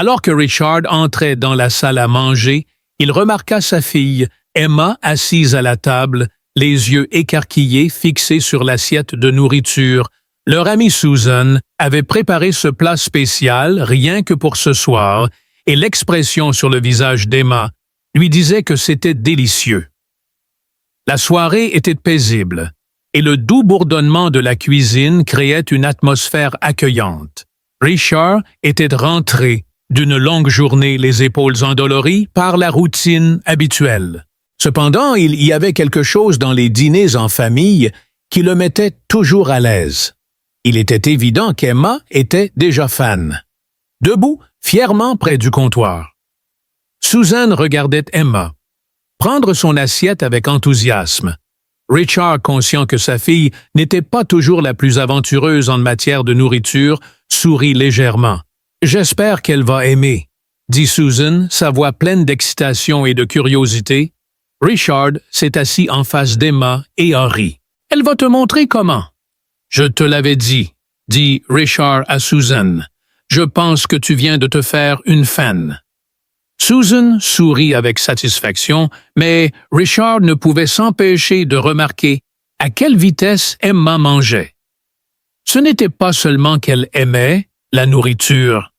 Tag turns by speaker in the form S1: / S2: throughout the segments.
S1: Alors que Richard entrait dans la salle à manger, il remarqua sa fille, Emma, assise à la table, les yeux écarquillés fixés sur l'assiette de nourriture. Leur amie Susan avait préparé ce plat spécial rien que pour ce soir, et l'expression sur le visage d'Emma lui disait que c'était délicieux. La soirée était paisible, et le doux bourdonnement de la cuisine créait une atmosphère accueillante. Richard était rentré d'une longue journée les épaules endolories par la routine habituelle. Cependant, il y avait quelque chose dans les dîners en famille qui le mettait toujours à l'aise. Il était évident qu'Emma était déjà fan. Debout, fièrement près du comptoir. Susan regardait Emma prendre son assiette avec enthousiasme. Richard, conscient que sa fille n'était pas toujours la plus aventureuse en matière de nourriture, sourit légèrement. « J'espère qu'elle va aimer », dit Susan, sa voix pleine d'excitation et de curiosité. Richard s'est assis en face d'Emma et a ri. « Elle va te montrer comment. »« Je te l'avais dit, » dit Richard à Susan. « Je pense que tu viens de te faire une fan. » Susan sourit avec satisfaction, mais Richard ne pouvait s'empêcher de remarquer à quelle vitesse Emma mangeait. Ce n'était pas seulement qu'elle aimait la nourriture,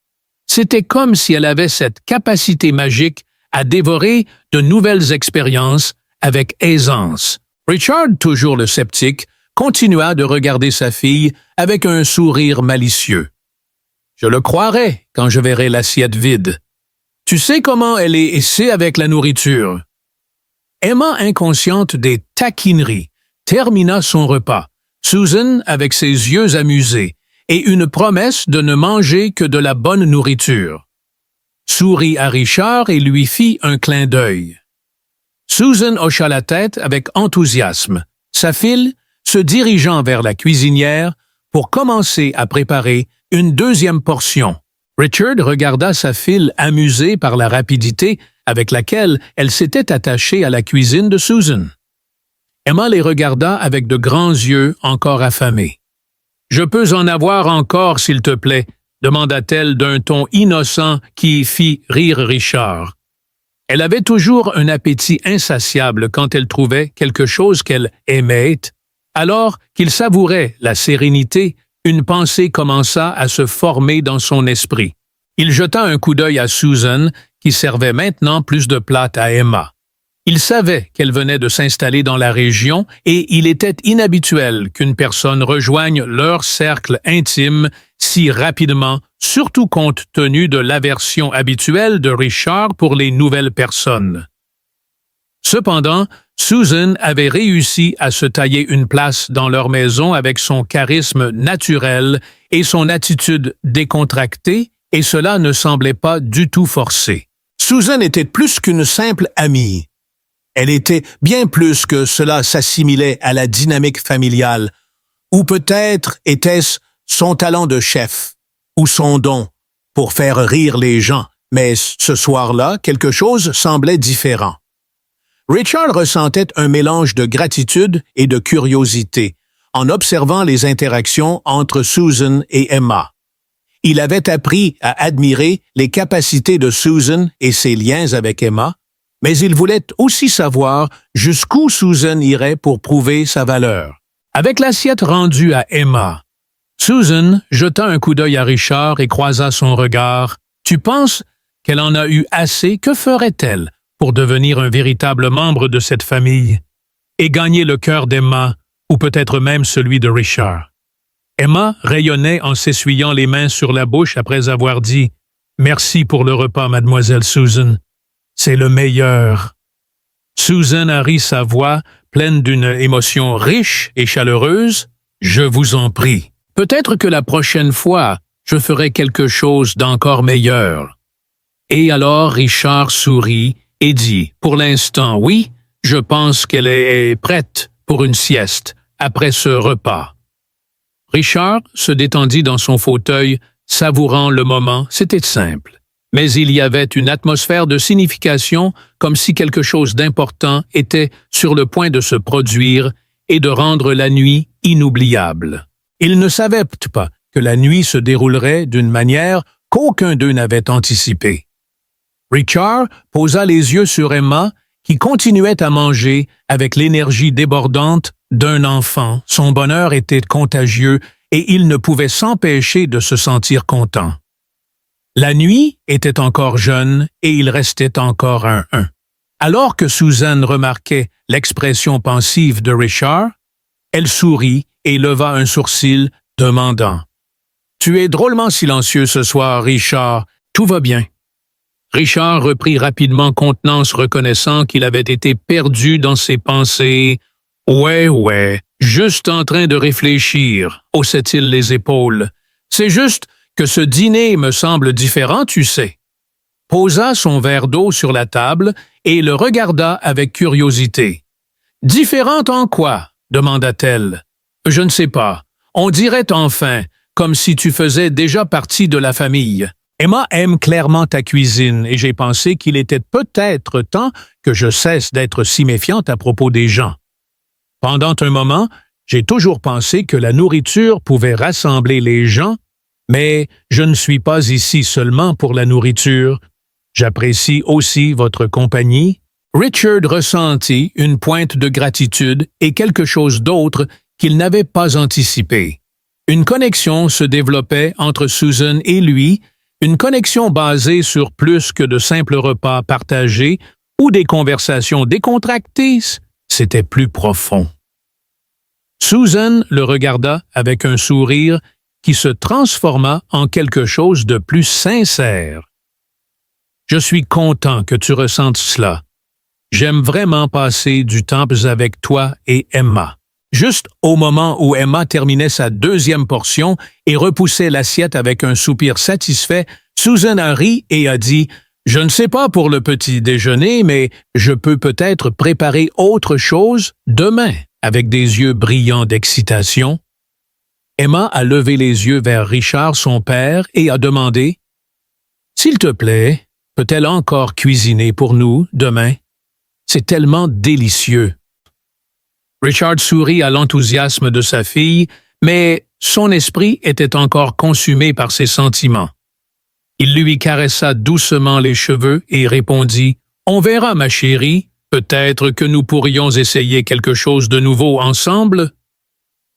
S1: c'était comme si elle avait cette capacité magique à dévorer de nouvelles expériences avec aisance. Richard, toujours le sceptique, continua de regarder sa fille avec un sourire malicieux. « Je le croirai quand je verrai l'assiette vide. Tu sais comment elle est aisée avec la nourriture. » Emma, inconsciente des taquineries, termina son repas, Susan avec ses yeux amusés, et une promesse de ne manger que de la bonne nourriture. Sourit à Richard et lui fit un clin d'œil. Susan hocha la tête avec enthousiasme, sa fille se dirigeant vers la cuisinière pour commencer à préparer une deuxième portion. Richard regarda sa fille amusée par la rapidité avec laquelle elle s'était attachée à la cuisine de Susan. Emma les regarda avec de grands yeux encore affamés. « Je peux en avoir encore, s'il te plaît ?» demanda-t-elle d'un ton innocent qui fit rire Richard. Elle avait toujours un appétit insatiable quand elle trouvait quelque chose qu'elle aimait. Alors qu'il savourait la sérénité, une pensée commença à se former dans son esprit. Il jeta un coup d'œil à Susan, qui servait maintenant plus de plats à Emma. Il savait qu'elle venait de s'installer dans la région et il était inhabituel qu'une personne rejoigne leur cercle intime si rapidement, surtout compte tenu de l'aversion habituelle de Richard pour les nouvelles personnes. Cependant, Susan avait réussi à se tailler une place dans leur maison avec son charisme naturel et son attitude décontractée, et cela ne semblait pas du tout forcé. Susan était plus qu'une simple amie. Elle était bien plus que cela s'assimilait à la dynamique familiale, ou peut-être était-ce son talent de chef, ou son don, pour faire rire les gens, mais ce soir-là, quelque chose semblait différent. Richard ressentait un mélange de gratitude et de curiosité en observant les interactions entre Susan et Emma. Il avait appris à admirer les capacités de Susan et ses liens avec Emma, mais il voulait aussi savoir jusqu'où Susan irait pour prouver sa valeur. Avec l'assiette rendue à Emma, Susan jeta un coup d'œil à Richard et croisa son regard. « Tu penses qu'elle en a eu assez? Que ferait-elle pour devenir un véritable membre de cette famille et gagner le cœur d'Emma ou peut-être même celui de Richard? » Emma rayonnait en s'essuyant les mains sur la bouche après avoir dit « Merci pour le repas, mademoiselle Susan. C'est le meilleur. » Susan a ri sa voix, pleine d'une émotion riche et chaleureuse. « Je vous en prie. Peut-être que la prochaine fois, je ferai quelque chose d'encore meilleur. » Et alors Richard sourit et dit « Pour l'instant, oui, je pense qu'elle est prête pour une sieste après ce repas. » Richard se détendit dans son fauteuil, savourant le moment. C'était simple. Mais il y avait une atmosphère de signification, comme si quelque chose d'important était sur le point de se produire et de rendre la nuit inoubliable. Il ne savait pas que la nuit se déroulerait d'une manière qu'aucun d'eux n'avait anticipé. Richard posa les yeux sur Emma, qui continuait à manger avec l'énergie débordante d'un enfant. Son bonheur était contagieux et il ne pouvait s'empêcher de se sentir content. La nuit était encore jeune et il restait encore un. Alors que Susan remarquait l'expression pensive de Richard, elle sourit et leva un sourcil, demandant « Tu es drôlement silencieux ce soir, Richard. Tout va bien. » Richard reprit rapidement contenance, reconnaissant qu'il avait été perdu dans ses pensées. « Ouais, juste en train de réfléchir, » haussait-il les épaules. « C'est juste que ce dîner me semble différent, tu sais. » Posa son verre d'eau sur la table et le regarda avec curiosité. « Différent en quoi? » demanda-t-elle. « Je ne sais pas. On dirait enfin, comme si tu faisais déjà partie de la famille. Emma aime clairement ta cuisine et j'ai pensé qu'il était peut-être temps que je cesse d'être si méfiante à propos des gens. Pendant un moment, j'ai toujours pensé que la nourriture pouvait rassembler les gens, mais je ne suis pas ici seulement pour la nourriture. J'apprécie aussi votre compagnie. » Richard ressentit une pointe de gratitude et quelque chose d'autre qu'il n'avait pas anticipé. Une connexion se développait entre Susan et lui, une connexion basée sur plus que de simples repas partagés ou des conversations décontractées, c'était plus profond. Susan le regarda avec un sourire qui se transforma en quelque chose de plus sincère. « Je suis content que tu ressentes cela. J'aime vraiment passer du temps avec toi et Emma. » Juste au moment où Emma terminait sa deuxième portion et repoussait l'assiette avec un soupir satisfait, Susan a ri et a dit « Je ne sais pas pour le petit déjeuner, mais je peux peut-être préparer autre chose demain. » Avec des yeux brillants d'excitation. Emma a levé les yeux vers Richard, son père, et a demandé « S'il te plaît, peut-elle encore cuisiner pour nous demain? C'est tellement délicieux. » Richard sourit à l'enthousiasme de sa fille, mais son esprit était encore consumé par ses sentiments. Il lui caressa doucement les cheveux et répondit « On verra, ma chérie, peut-être que nous pourrions essayer quelque chose de nouveau ensemble. »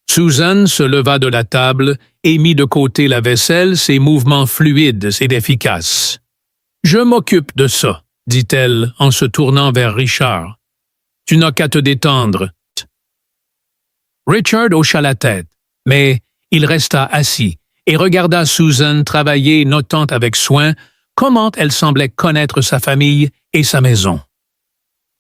S1: Susan se leva de la table et mit de côté la vaisselle, ses mouvements fluides et efficaces. « Je m'occupe de ça, » dit-elle en se tournant vers Richard. « Tu n'as qu'à te détendre. » Richard hocha la tête, mais il resta assis et regarda Susan travailler, notant avec soin comment elle semblait connaître sa famille et sa maison.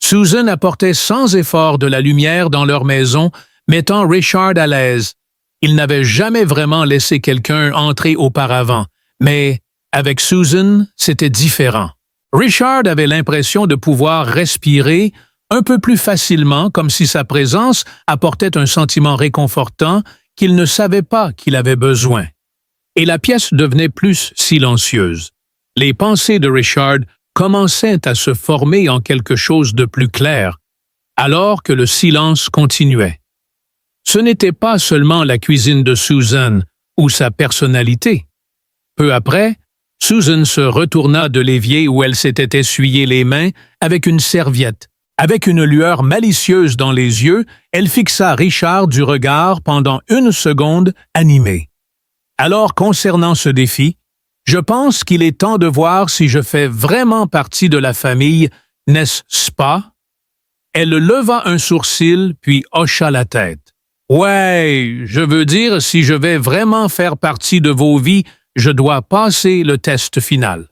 S1: Susan apportait sans effort de la lumière dans leur maison, mettant Richard à l'aise. Il n'avait jamais vraiment laissé quelqu'un entrer auparavant, mais avec Susan, c'était différent. Richard avait l'impression de pouvoir respirer un peu plus facilement, comme si sa présence apportait un sentiment réconfortant qu'il ne savait pas qu'il avait besoin. Et la pièce devenait plus silencieuse. Les pensées de Richard commençaient à se former en quelque chose de plus clair, alors que le silence continuait. Ce n'était pas seulement la cuisine de Susan ou sa personnalité. Peu après, Susan se retourna de l'évier où elle s'était essuyé les mains avec une serviette. Avec une lueur malicieuse dans les yeux, elle fixa Richard du regard pendant 1 seconde, animée. Alors, concernant ce défi, je pense qu'il est temps de voir si je fais vraiment partie de la famille, n'est-ce pas? Elle leva un sourcil, puis hocha la tête. Ouais, je veux dire, si je vais vraiment faire partie de vos vies, je dois passer le test final.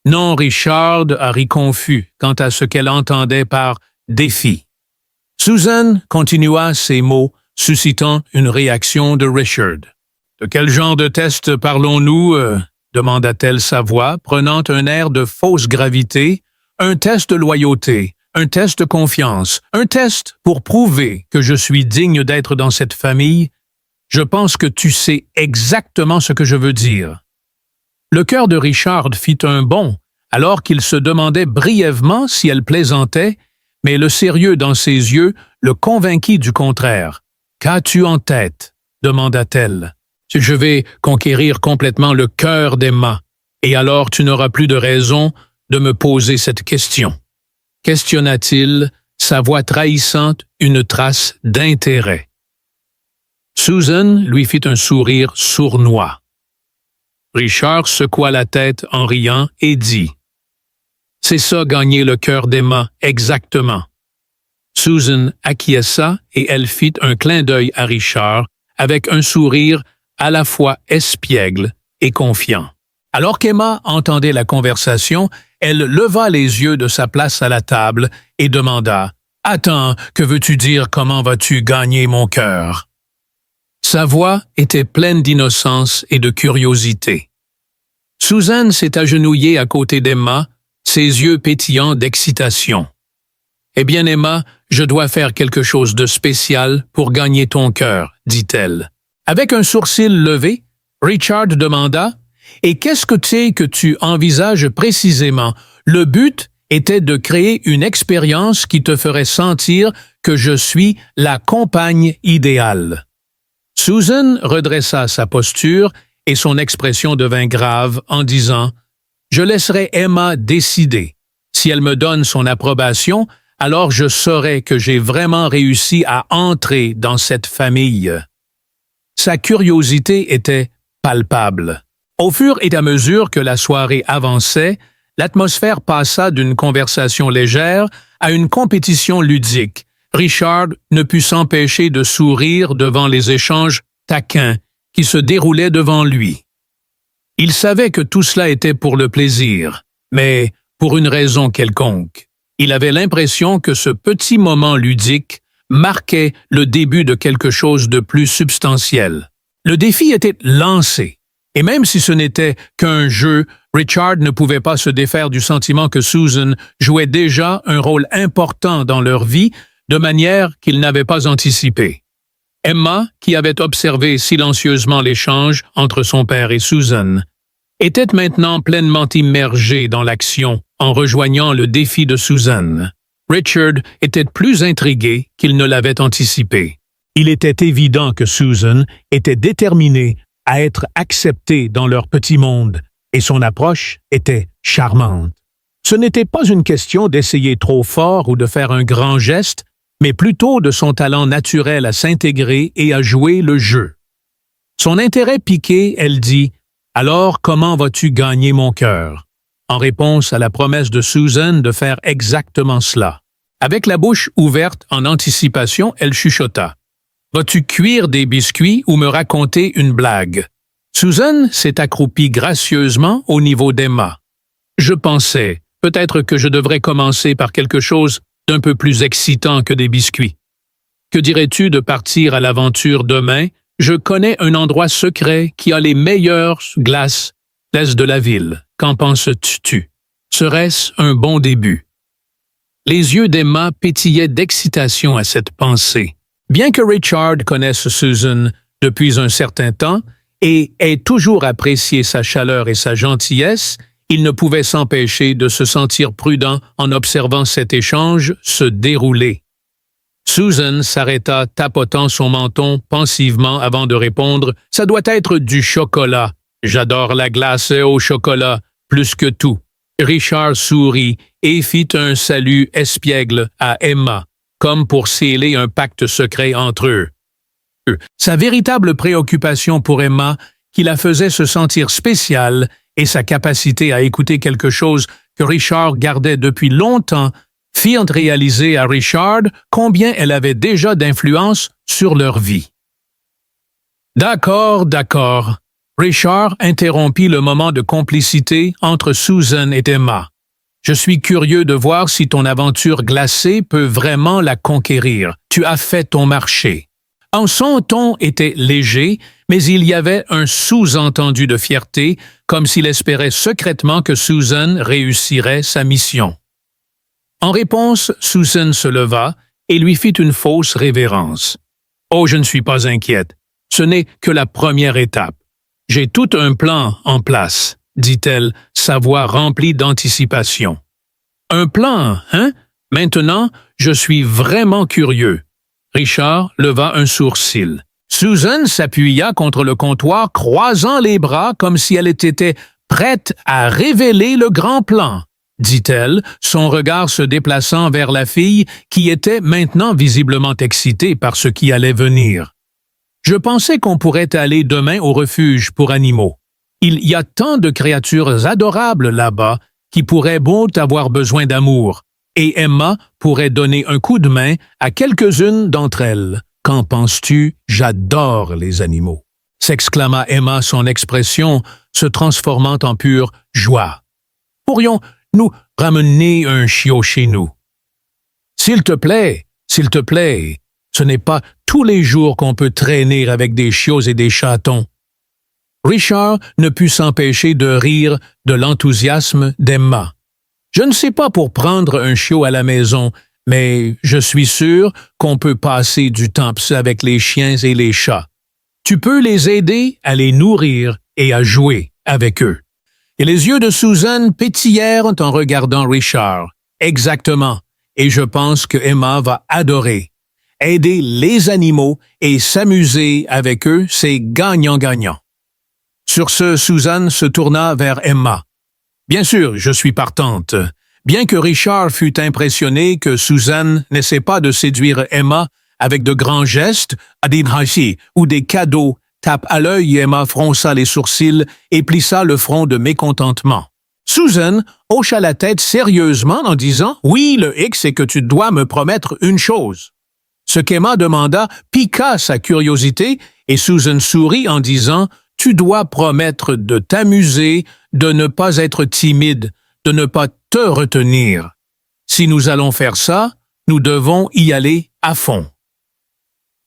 S1: Non, Richard a ri confus quant à ce qu'elle entendait par « défi ». Susan continua ses mots, suscitant une réaction de Richard. « De quel genre de test parlons-nous » demanda-t-elle sa voix, prenant un air de fausse gravité. « Un test de loyauté, un test de confiance, un test pour prouver que je suis digne d'être dans cette famille. Je pense que tu sais exactement ce que je veux dire. » Le cœur de Richard fit un bond, alors qu'il se demandait brièvement si elle plaisantait, mais le sérieux dans ses yeux le convainquit du contraire. « Qu'as-tu en tête » demanda-t-elle. Je vais conquérir complètement le cœur d'Emma, et alors tu n'auras plus de raison de me poser cette question. Questionna-t-il, sa voix trahissant une trace d'intérêt. Susan lui fit un sourire sournois. Richard secoua la tête en riant et dit « C'est ça gagner le cœur d'Emma, exactement. » Susan acquiesça et elle fit un clin d'œil à Richard avec un sourire à la fois espiègle et confiant. Alors qu'Emma entendait la conversation, elle leva les yeux de sa place à la table et demanda « Attends, que veux-tu dire comment vas-tu gagner mon cœur? » Sa voix était pleine d'innocence et de curiosité. Susan s'est agenouillée à côté d'Emma, ses yeux pétillants d'excitation. « Eh bien, Emma, je dois faire quelque chose de spécial pour gagner ton cœur, dit-elle. » Avec un sourcil levé, Richard demanda « Et qu'est-ce que tu envisages précisément? Le but était de créer une expérience qui te ferait sentir que je suis la compagne idéale. » Susan redressa sa posture et son expression devint grave en disant « Je laisserai Emma décider. Si elle me donne son approbation, alors je saurai que j'ai vraiment réussi à entrer dans cette famille. » Sa curiosité était palpable. Au fur et à mesure que la soirée avançait, l'atmosphère passa d'une conversation légère à une compétition ludique. Richard ne put s'empêcher de sourire devant les échanges taquins qui se déroulaient devant lui. Il savait que tout cela était pour le plaisir, mais pour une raison quelconque. Il avait l'impression que ce petit moment ludique marquait le début de quelque chose de plus substantiel. Le défi était lancé, et même si ce n'était qu'un jeu, Richard ne pouvait pas se défaire du sentiment que Susan jouait déjà un rôle important dans leur vie de manière qu'il n'avait pas anticipée. Emma, qui avait observé silencieusement l'échange entre son père et Susan, était maintenant pleinement immergée dans l'action en rejoignant le défi de Susan. Richard était plus intrigué qu'il ne l'avait anticipé. Il était évident que Susan était déterminée à être acceptée dans leur petit monde, et son approche était charmante. Ce n'était pas une question d'essayer trop fort ou de faire un grand geste, mais plutôt de son talent naturel à s'intégrer et à jouer le jeu. Son intérêt piqué, elle dit « Alors comment vas-tu gagner mon cœur ?» en réponse à la promesse de Susan de faire exactement cela. Avec la bouche ouverte en anticipation, elle chuchota « Vas-tu cuire des biscuits ou me raconter une blague ?» Susan s'est accroupie gracieusement au niveau d'Emma. « Je pensais, peut-être que je devrais commencer par quelque chose d'un peu plus excitant que des biscuits. Que dirais-tu de partir à l'aventure demain? Je connais un endroit secret qui a les meilleures glaces l'est de la ville. Qu'en penses-tu? Serait-ce un bon début? » Les yeux d'Emma pétillaient d'excitation à cette pensée. Bien que Richard connaisse Susan depuis un certain temps et ait toujours apprécié sa chaleur et sa gentillesse, il ne pouvait s'empêcher de se sentir prudent en observant cet échange se dérouler. Susan s'arrêta, tapotant son menton pensivement avant de répondre « Ça doit être du chocolat. J'adore la glace au chocolat, plus que tout. » Richard sourit et fit un salut espiègle à Emma, comme pour sceller un pacte secret entre eux. Sa véritable préoccupation pour Emma, qui la faisait se sentir spéciale, et sa capacité à écouter quelque chose que Richard gardait depuis longtemps, firent réaliser à Richard combien elle avait déjà d'influence sur leur vie. « D'accord, d'accord. » Richard interrompit le moment de complicité entre Susan et Emma. « Je suis curieux de voir si ton aventure glacée peut vraiment la conquérir. Tu as fait ton marché. » Son ton était léger, mais il y avait un sous-entendu de fierté, comme s'il espérait secrètement que Susan réussirait sa mission. En réponse, Susan se leva et lui fit une fausse révérence. « Oh, je ne suis pas inquiète. Ce n'est que la première étape. J'ai tout un plan en place, » dit-elle, sa voix remplie d'anticipation. « Un plan, hein? Maintenant, je suis vraiment curieux. » Richard leva un sourcil. Susan s'appuya contre le comptoir, croisant les bras comme si elle était prête à révéler le grand plan, dit-elle, son regard se déplaçant vers la fille qui était maintenant visiblement excitée par ce qui allait venir. Je pensais qu'on pourrait aller demain au refuge pour animaux. Il y a tant de créatures adorables là-bas qui pourraient bon avoir besoin d'amour, et Emma pourrait donner un coup de main à quelques-unes d'entre elles. Qu'en penses-tu? J'adore les animaux, s'exclama Emma, son expression se transformant en pure joie. Pourrions-nous ramener un chiot chez nous? S'il te plaît, ce n'est pas tous les jours qu'on peut traîner avec des chiots et des chatons. Richard ne put s'empêcher de rire de l'enthousiasme d'Emma. Je ne sais pas pour prendre un chiot à la maison, mais je suis sûr qu'on peut passer du temps avec les chiens et les chats. Tu peux les aider à les nourrir et à jouer avec eux. Et les yeux de Susan pétillèrent en regardant Richard. Exactement. Et je pense que Emma va adorer. Aider les animaux et s'amuser avec eux, c'est gagnant-gagnant. Sur ce, Susan se tourna vers Emma. Bien sûr, je suis partante. Bien que Richard fût impressionné que Susan n'essaie pas de séduire Emma avec de grands gestes, ou des cadeaux, tape à l'œil, Emma fronça les sourcils et plissa le front de mécontentement. Susan hocha la tête sérieusement en disant « Oui, le hic, c'est que tu dois me promettre une chose. » Ce qu'Emma demanda piqua sa curiosité et Susan sourit en disant « Tu dois promettre de t'amuser, de ne pas être timide, de ne pas te retenir. Si nous allons faire ça, nous devons y aller à fond. »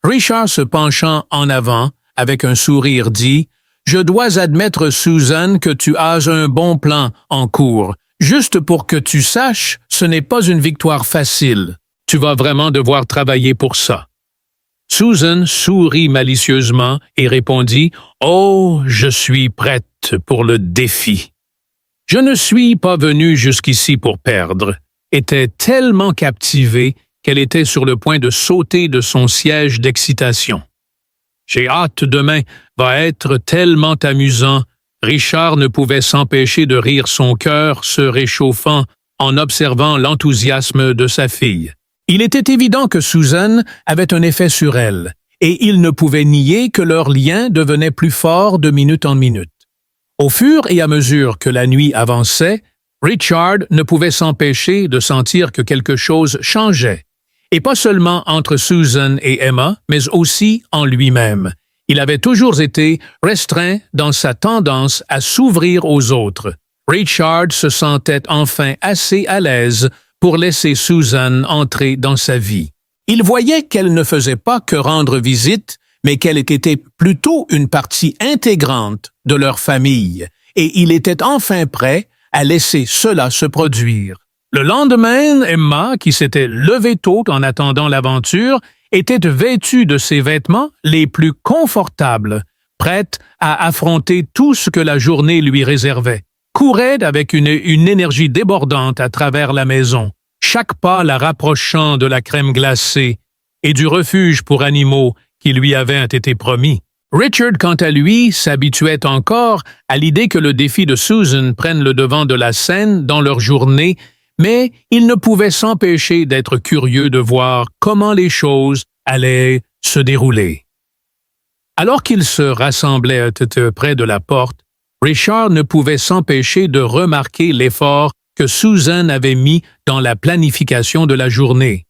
S1: Richard se penchant en avant, avec un sourire dit « Je dois admettre, Susan, que tu as un bon plan en cours. Juste pour que tu saches, ce n'est pas une victoire facile. Tu vas vraiment devoir travailler pour ça. » Susan sourit malicieusement et répondit « Oh, je suis prête pour le défi. » Je ne suis pas venue jusqu'ici pour perdre, était tellement captivée qu'elle était sur le point de sauter de son siège d'excitation. J'ai hâte, demain va être tellement amusant. Richard ne pouvait s'empêcher de rire, son cœur se réchauffant en observant l'enthousiasme de sa fille. Il était évident que Susan avait un effet sur elle, et il ne pouvait nier que leur lien devenait plus fort de minute en minute. Au fur et à mesure que la nuit avançait, Richard ne pouvait s'empêcher de sentir que quelque chose changeait, et pas seulement entre Susan et Emma, mais aussi en lui-même. Il avait toujours été restreint dans sa tendance à s'ouvrir aux autres. Richard se sentait enfin assez à l'aise pour laisser Susan entrer dans sa vie. Il voyait qu'elle ne faisait pas que rendre visite, mais qu'elle était plutôt une partie intégrante de leur famille, et il était enfin prêt à laisser cela se produire. Le lendemain, Emma, qui s'était levée tôt en attendant l'aventure, était vêtue de ses vêtements les plus confortables, prête à affronter tout ce que la journée lui réservait. Courait avec une énergie débordante à travers la maison, chaque pas la rapprochant de la crème glacée et du refuge pour animaux qui lui avait été promis. Richard, quant à lui, s'habituait encore à l'idée que le défi de Susan prenne le devant de la scène dans leur journée, mais il ne pouvait s'empêcher d'être curieux de voir comment les choses allaient se dérouler. Alors qu'ils se rassemblaient près de la porte, Richard ne pouvait s'empêcher de remarquer l'effort que Susan avait mis dans la planification de la journée.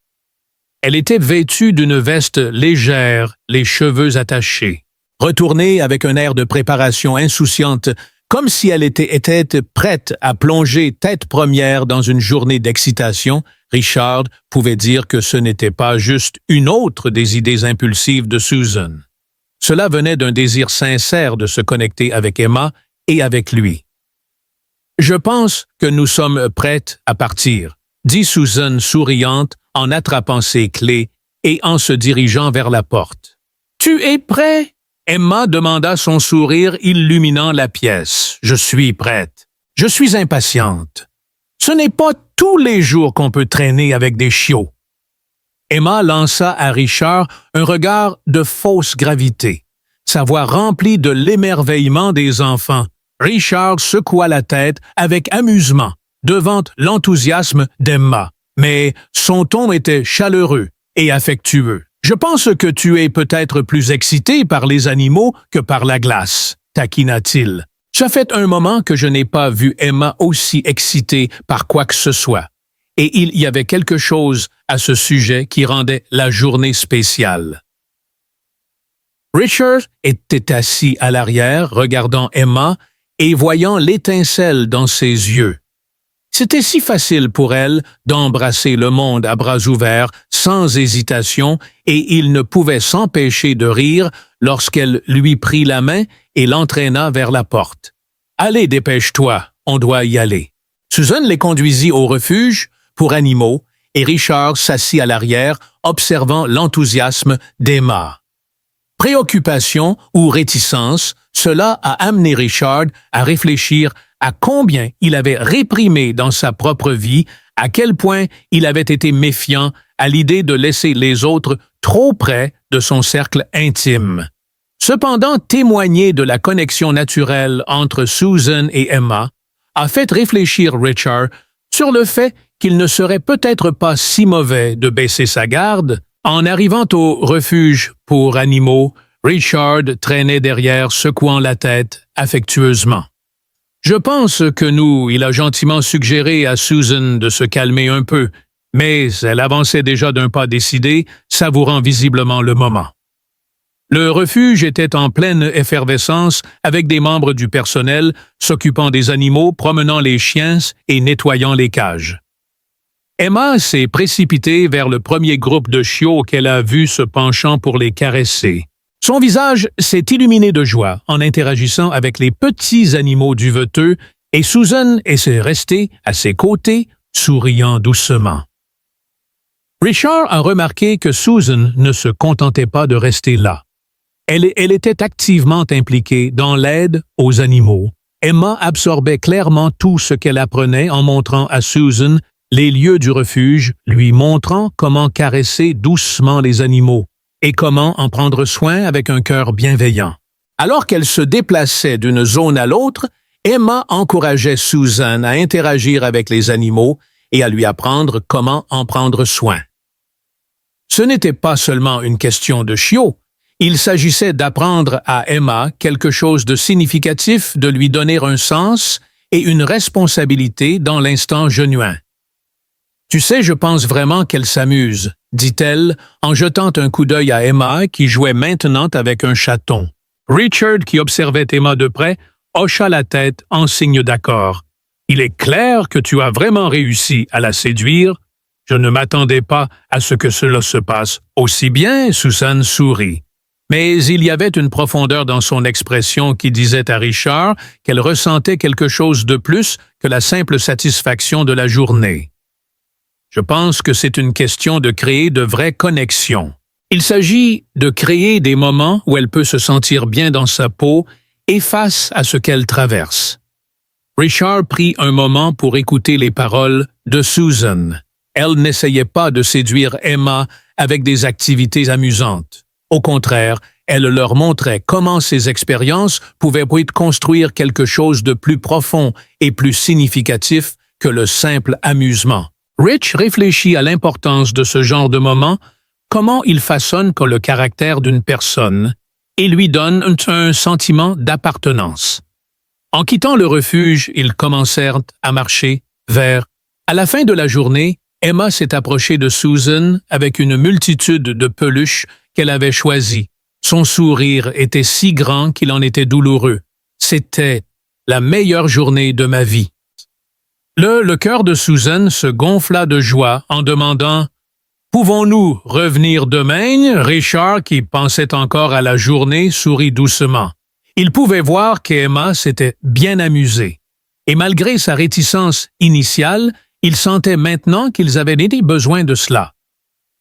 S1: Elle était vêtue d'une veste légère, les cheveux attachés. Retournée avec un air de préparation insouciante, comme si elle était prête à plonger tête première dans une journée d'excitation, Richard pouvait dire que ce n'était pas juste une autre des idées impulsives de Susan. Cela venait d'un désir sincère de se connecter avec Emma et avec lui. « Je pense que nous sommes prêtes à partir », dit Susan souriante en attrapant ses clés et en se dirigeant vers la porte. « Tu es prêt ?» Emma demanda, son sourire illuminant la pièce. « Je suis prête. Je suis impatiente. Ce n'est pas tous les jours qu'on peut traîner avec des chiots. » Emma lança à Richard un regard de fausse gravité. Sa voix remplie de l'émerveillement des enfants. Richard secoua la tête avec amusement devant l'enthousiasme d'Emma, mais son ton était chaleureux et affectueux. « Je pense que tu es peut-être plus excité par les animaux que par la glace, » taquina-t-il. « Ça fait un moment que je n'ai pas vu Emma aussi excitée par quoi que ce soit. » Et il y avait quelque chose à ce sujet qui rendait la journée spéciale. Richard était assis à l'arrière, regardant Emma et voyant l'étincelle dans ses yeux. C'était si facile pour elle d'embrasser le monde à bras ouverts, sans hésitation, et il ne pouvait s'empêcher de rire lorsqu'elle lui prit la main et l'entraîna vers la porte. « Allez, dépêche-toi, on doit y aller. » Susan les conduisit au refuge pour animaux, et Richard s'assit à l'arrière, observant l'enthousiasme d'Emma. Préoccupation ou réticence, cela a amené Richard à réfléchir à combien il avait réprimé dans sa propre vie, à quel point il avait été méfiant à l'idée de laisser les autres trop près de son cercle intime. Cependant, témoigner de la connexion naturelle entre Susan et Emma a fait réfléchir Richard sur le fait qu'il ne serait peut-être pas si mauvais de baisser sa garde. En arrivant au refuge pour animaux, Richard traînait derrière, secouant la tête affectueusement. « Je pense que il a gentiment suggéré à Susan de se calmer un peu, mais elle avançait déjà d'un pas décidé, savourant visiblement le moment. » Le refuge était en pleine effervescence avec des membres du personnel s'occupant des animaux, promenant les chiens et nettoyant les cages. Emma s'est précipitée vers le premier groupe de chiots qu'elle a vu se penchant pour les caresser. Son visage s'est illuminé de joie en interagissant avec les petits animaux duveteux et Susan est restée à ses côtés, souriant doucement. Richard a remarqué que Susan ne se contentait pas de rester là. Elle était activement impliquée dans l'aide aux animaux. Emma absorbait clairement tout ce qu'elle apprenait en montrant à Susan les lieux du refuge, lui montrant comment caresser doucement les animaux et comment en prendre soin avec un cœur bienveillant. Alors qu'elle se déplaçait d'une zone à l'autre, Emma encourageait Susan à interagir avec les animaux et à lui apprendre comment en prendre soin. Ce n'était pas seulement une question de chiots, il s'agissait d'apprendre à Emma quelque chose de significatif, de lui donner un sens et une responsabilité dans l'instant genuin. « Tu sais, je pense vraiment qu'elle s'amuse, » dit-elle en jetant un coup d'œil à Emma qui jouait maintenant avec un chaton. Richard, qui observait Emma de près, hocha la tête en signe d'accord. « Il est clair que tu as vraiment réussi à la séduire. Je ne m'attendais pas à ce que cela se passe aussi bien. » Susan sourit. Mais il y avait une profondeur dans son expression qui disait à Richard qu'elle ressentait quelque chose de plus que la simple satisfaction de la journée. Je pense que c'est une question de créer de vraies connexions. Il s'agit de créer des moments où elle peut se sentir bien dans sa peau et face à ce qu'elle traverse. Richard prit un moment pour écouter les paroles de Susan. Elle n'essayait pas de séduire Emma avec des activités amusantes. Au contraire, elle leur montrait comment ces expériences pouvaient construire quelque chose de plus profond et plus significatif que le simple amusement. Rich réfléchit à l'importance de ce genre de moment, comment il façonne le caractère d'une personne et lui donne un sentiment d'appartenance. En quittant le refuge, ils commencèrent à marcher vers... À la fin de la journée, Emma s'est approchée de Susan avec une multitude de peluches qu'elle avait choisies. Son sourire était si grand qu'il en était douloureux. C'était la meilleure journée de ma vie. Le cœur de Susan se gonfla de joie en demandant « Pouvons-nous revenir demain ?» Richard, qui pensait encore à la journée, sourit doucement. Il pouvait voir qu'Emma s'était bien amusée. Et malgré sa réticence initiale, il sentait maintenant qu'ils avaient besoin de cela.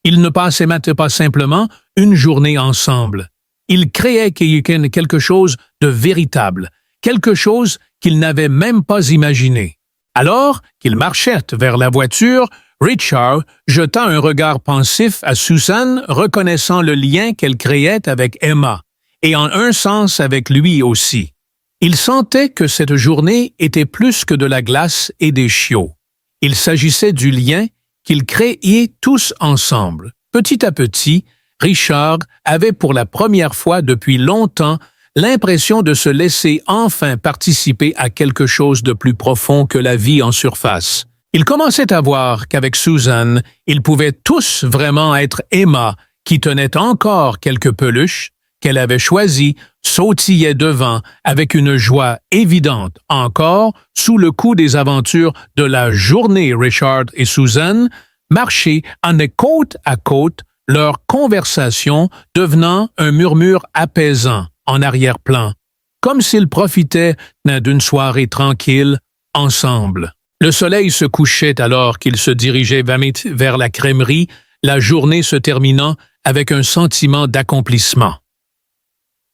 S1: Ils ne passaient maintenant pas simplement une journée ensemble. Ils créaient quelque chose de véritable, quelque chose qu'ils n'avaient même pas imaginé. Alors qu'ils marchaient vers la voiture, Richard jeta un regard pensif à Susan, reconnaissant le lien qu'elle créait avec Emma, et en un sens avec lui aussi. Il sentait que cette journée était plus que de la glace et des chiots. Il s'agissait du lien qu'ils créaient tous ensemble. Petit à petit, Richard avait pour la première fois depuis longtemps l'impression de se laisser enfin participer à quelque chose de plus profond que la vie en surface. Il commençait à voir qu'avec Susan, ils pouvaient tous vraiment être Emma, qui tenait encore quelques peluches, qu'elle avait choisies, sautillait devant avec une joie évidente encore sous le coup des aventures de la journée. Richard et Susan marchaient en côte à côte, leur conversation devenant un murmure apaisant en arrière-plan, comme s'ils profitaient d'une soirée tranquille ensemble. Le soleil se couchait alors qu'ils se dirigeaient vers la crèmerie, la journée se terminant avec un sentiment d'accomplissement.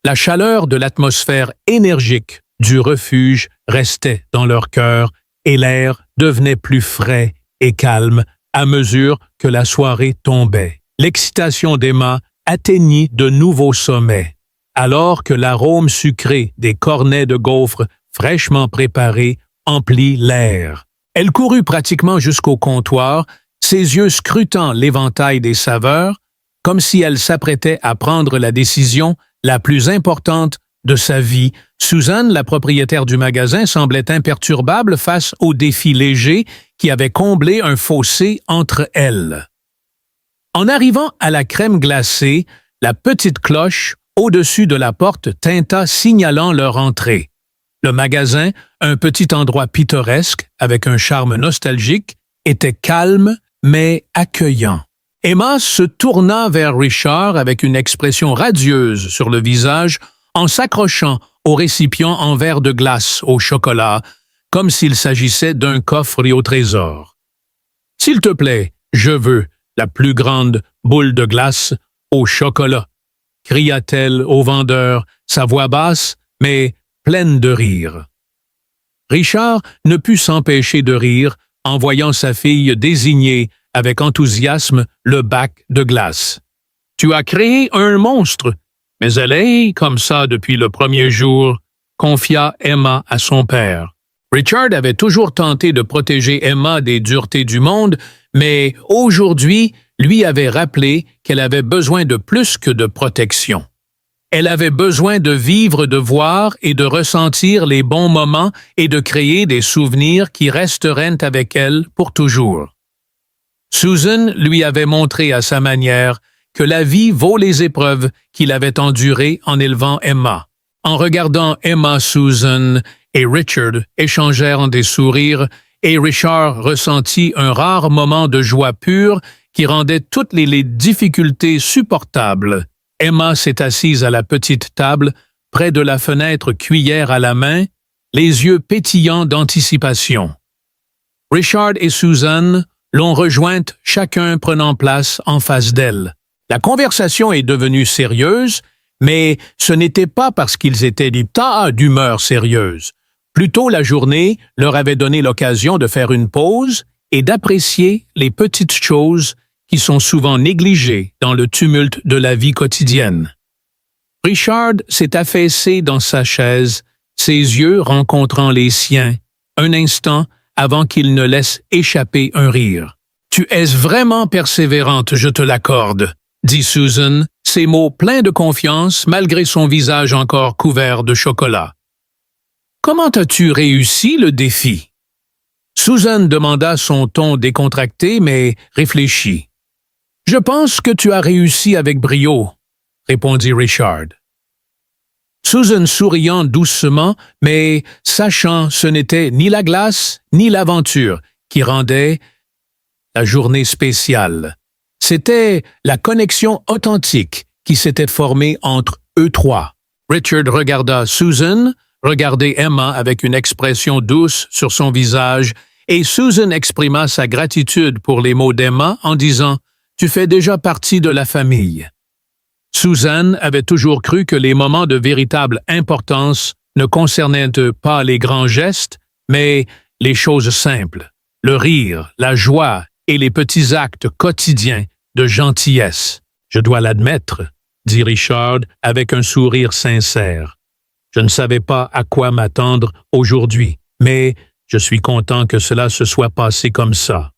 S1: La chaleur de l'atmosphère énergique du refuge restait dans leur cœur et l'air devenait plus frais et calme à mesure que la soirée tombait. L'excitation d'Emma atteignit de nouveaux sommets, alors que l'arôme sucré des cornets de gaufres fraîchement préparés emplit l'air. Elle courut pratiquement jusqu'au comptoir, ses yeux scrutant l'éventail des saveurs, comme si elle s'apprêtait à prendre la décision la plus importante de sa vie. Susan, la propriétaire du magasin, semblait imperturbable face au défi léger qui avait comblé un fossé entre elles. En arrivant à la crème glacée, la petite cloche au-dessus de la porte tinta signalant leur entrée. Le magasin, un petit endroit pittoresque avec un charme nostalgique, était calme mais accueillant. Emma se tourna vers Richard avec une expression radieuse sur le visage en s'accrochant au récipient en verre de glace au chocolat, comme s'il s'agissait d'un coffre au trésor. « S'il te plaît, je veux la plus grande boule de glace au chocolat », cria-t-elle au vendeur, sa voix basse, mais pleine de rire. Richard ne put s'empêcher de rire en voyant sa fille désigner avec enthousiasme le bac de glace. « Tu as créé un monstre, mais elle est comme ça depuis le premier jour », confia Emma à son père. Richard avait toujours tenté de protéger Emma des duretés du monde, mais aujourd'hui lui avait rappelé qu'elle avait besoin de plus que de protection. Elle avait besoin de vivre, de voir et de ressentir les bons moments et de créer des souvenirs qui resteraient avec elle pour toujours. Susan lui avait montré à sa manière que la vie vaut les épreuves qu'il avait endurées en élevant Emma. En regardant Emma, Susan et Richard échangèrent des sourires et Richard ressentit un rare moment de joie pure qui rendait toutes les difficultés supportables. Emma s'est assise à la petite table, près de la fenêtre, cuillère à la main, les yeux pétillants d'anticipation. Richard et Susan l'ont rejointe, chacun prenant place en face d'elle. La conversation est devenue sérieuse, mais ce n'était pas parce qu'ils étaient d'humeur sérieuse. Plutôt, la journée leur avait donné l'occasion de faire une pause et d'apprécier les petites choses qui sont souvent négligées dans le tumulte de la vie quotidienne. Richard s'est affaissé dans sa chaise, ses yeux rencontrant les siens, un instant avant qu'il ne laisse échapper un rire. « Tu es vraiment persévérante, je te l'accorde », dit Susan, ses mots pleins de confiance malgré son visage encore couvert de chocolat. « Comment as-tu réussi le défi ?» Susan demanda son ton décontracté mais réfléchi. « Je pense que tu as réussi avec brio, » répondit Richard. Susan souriant doucement, mais sachant ce n'était ni la glace ni l'aventure qui rendait la journée spéciale. C'était la connexion authentique qui s'était formée entre eux trois. Richard regarda Susan, regardait Emma avec une expression douce sur son visage, et Susan exprima sa gratitude pour les mots d'Emma en disant « Tu fais déjà partie de la famille ». Susan avait toujours cru que les moments de véritable importance ne concernaient pas les grands gestes, mais les choses simples, le rire, la joie et les petits actes quotidiens de gentillesse. Je dois l'admettre, dit Richard avec un sourire sincère. Je ne savais pas à quoi m'attendre aujourd'hui, mais je suis content que cela se soit passé comme ça.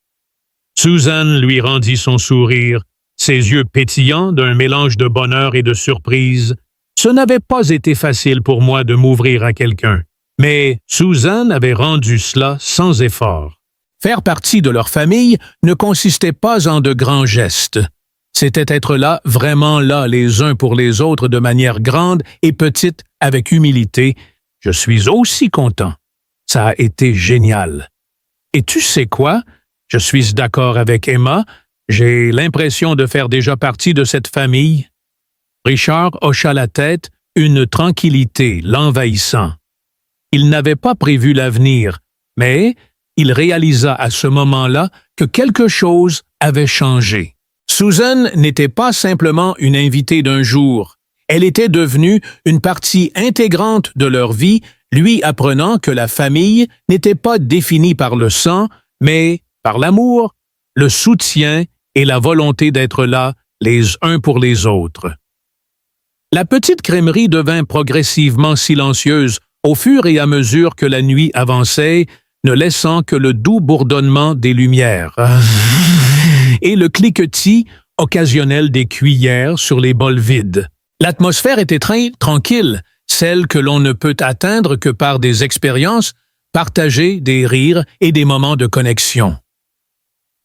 S1: Susan lui rendit son sourire, ses yeux pétillants d'un mélange de bonheur et de surprise. Ce n'avait pas été facile pour moi de m'ouvrir à quelqu'un, mais Susan avait rendu cela sans effort. Faire partie de leur famille ne consistait pas en de grands gestes. C'était être là, vraiment là les uns pour les autres de manière grande et petite, avec humilité. Je suis aussi content. Ça a été génial. Et tu sais quoi? Je suis d'accord avec Emma. J'ai l'impression de faire déjà partie de cette famille. Richard hocha la tête, une tranquillité l'envahissant. Il n'avait pas prévu l'avenir, mais il réalisa à ce moment-là que quelque chose avait changé. Susan n'était pas simplement une invitée d'un jour. Elle était devenue une partie intégrante de leur vie, lui apprenant que la famille n'était pas définie par le sang, mais par l'amour, le soutien et la volonté d'être là les uns pour les autres. La petite crèmerie devint progressivement silencieuse au fur et à mesure que la nuit avançait, ne laissant que le doux bourdonnement des lumières et le cliquetis occasionnel des cuillères sur les bols vides. L'atmosphère était très tranquille, celle que l'on ne peut atteindre que par des expériences partagées, des rires et des moments de connexion.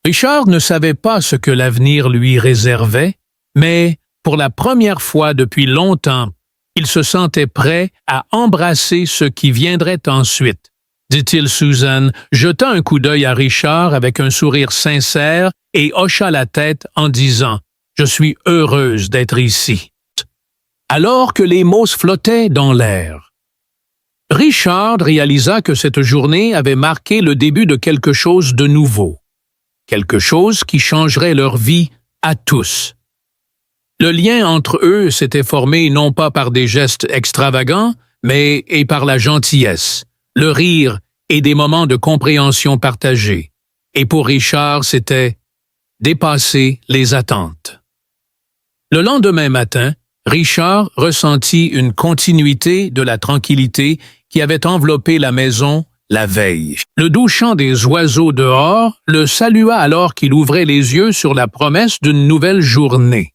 S1: Richard ne savait pas ce que l'avenir lui réservait, mais pour la première fois depuis longtemps, il se sentait prêt à embrasser ce qui viendrait ensuite, dit-il Susan, jetant un coup d'œil à Richard avec un sourire sincère et hocha la tête en disant « Je suis heureuse d'être ici », alors que les mots flottaient dans l'air. Richard réalisa que cette journée avait marqué le début de quelque chose de nouveau, quelque chose qui changerait leur vie à tous. Le lien entre eux s'était formé non pas par des gestes extravagants, mais et par la gentillesse, le rire et des moments de compréhension partagés. Et pour Richard, c'était dépasser les attentes. Le lendemain matin, Richard ressentit une continuité de la tranquillité qui avait enveloppé la maison la veille. Le doux chant des oiseaux dehors le salua alors qu'il ouvrait les yeux sur la promesse d'une nouvelle journée.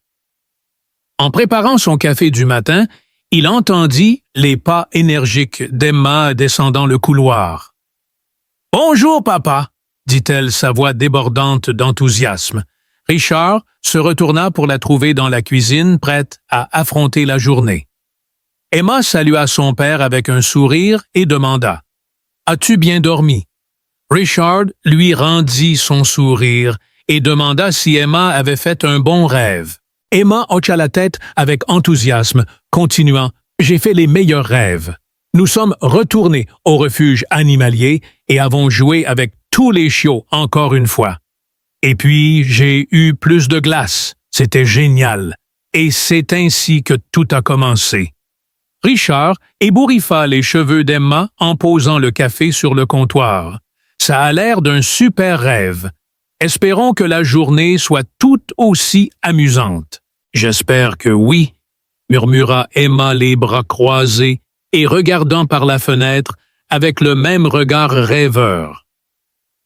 S1: En préparant son café du matin, il entendit les pas énergiques d'Emma descendant le couloir. « Bonjour, papa !» dit-elle, sa voix débordante d'enthousiasme. Richard se retourna pour la trouver dans la cuisine, prête à affronter la journée. Emma salua son père avec un sourire et demanda « As-tu bien dormi ?» Richard lui rendit son sourire et demanda si Emma avait fait un bon rêve. Emma hocha la tête avec enthousiasme, continuant « J'ai fait les meilleurs rêves. Nous sommes retournés au refuge animalier et avons joué avec tous les chiots encore une fois. Et puis, j'ai eu plus de glace. C'était génial. Et c'est ainsi que tout a commencé. » Richard ébouriffa les cheveux d'Emma en posant le café sur le comptoir. Ça a l'air d'un super rêve. Espérons que la journée soit tout aussi amusante. J'espère que oui, murmura Emma les bras croisés et regardant par la fenêtre avec le même regard rêveur.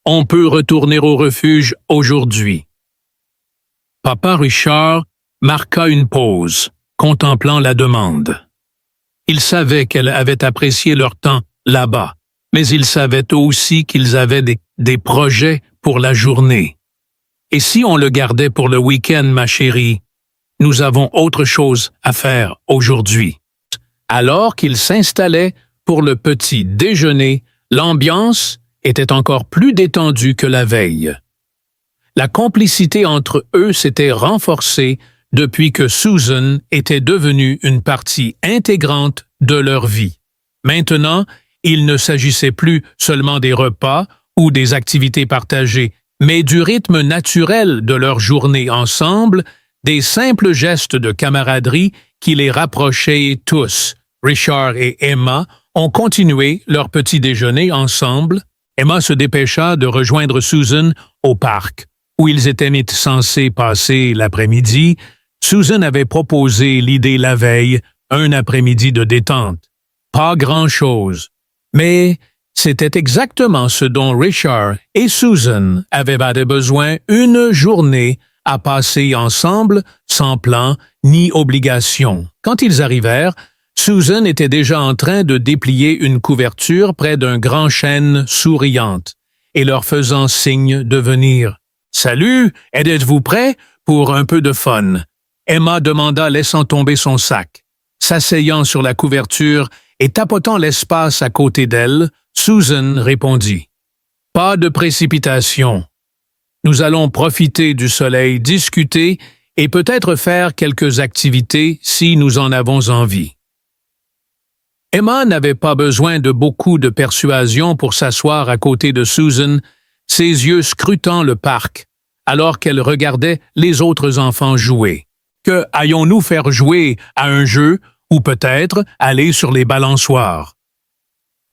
S1: On peut retourner au refuge aujourd'hui. Papa Richard marqua une pause, contemplant la demande. Il savait qu'elle avait apprécié leur temps là-bas, mais il savait aussi qu'ils avaient des projets pour la journée. Et si on le gardait pour le week-end, ma chérie, nous avons autre chose à faire aujourd'hui. Alors qu'il s'installait pour le petit déjeuner, l'ambiance était encore plus détendue que la veille. La complicité entre eux s'était renforcée depuis que Susan était devenue une partie intégrante de leur vie. Maintenant, il ne s'agissait plus seulement des repas ou des activités partagées, mais du rythme naturel de leur journée ensemble, des simples gestes de camaraderie qui les rapprochaient tous. Richard et Emma ont continué leur petit déjeuner ensemble. Emma se dépêcha de rejoindre Susan au parc. où ils étaient censés passer l'après-midi, Susan avait proposé l'idée la veille, un après-midi de détente. Pas grand-chose. Mais c'était exactement ce dont Richard et Susan avaient besoin, une journée à passer ensemble, sans plan ni obligation. Quand ils arrivèrent, Susan était déjà en train de déplier une couverture près d'un grand chêne souriante et leur faisant signe de venir. « Salut, êtes-vous prêts pour un peu de fun? » Emma demanda, laissant tomber son sac. S'asseyant sur la couverture et tapotant l'espace à côté d'elle, Susan répondit. « Pas de précipitation. Nous allons profiter du soleil, discuter et peut-être faire quelques activités si nous en avons envie. » Emma n'avait pas besoin de beaucoup de persuasion pour s'asseoir à côté de Susan, ses yeux scrutant le parc, alors qu'elle regardait les autres enfants jouer. Que allons-nous faire jouer à un jeu ou peut-être aller sur les balançoires?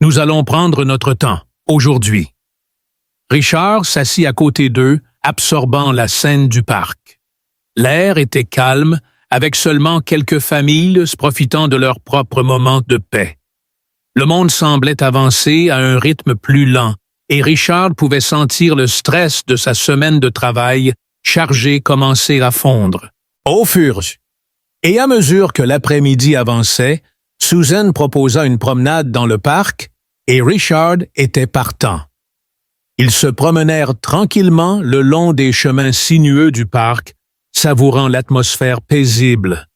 S1: Nous allons prendre notre temps, aujourd'hui. Richard s'assit à côté d'eux, absorbant la scène du parc. L'air était calme, avec seulement quelques familles profitant de leur propre moment de paix. Le monde semblait avancer à un rythme plus lent, et Richard pouvait sentir le stress de sa semaine de travail chargé commencer à fondre. Au fur et à mesure que l'après-midi avançait, Susan proposa une promenade dans le parc, et Richard était partant. Ils se promenèrent tranquillement le long des chemins sinueux du parc, savourant l'atmosphère paisible.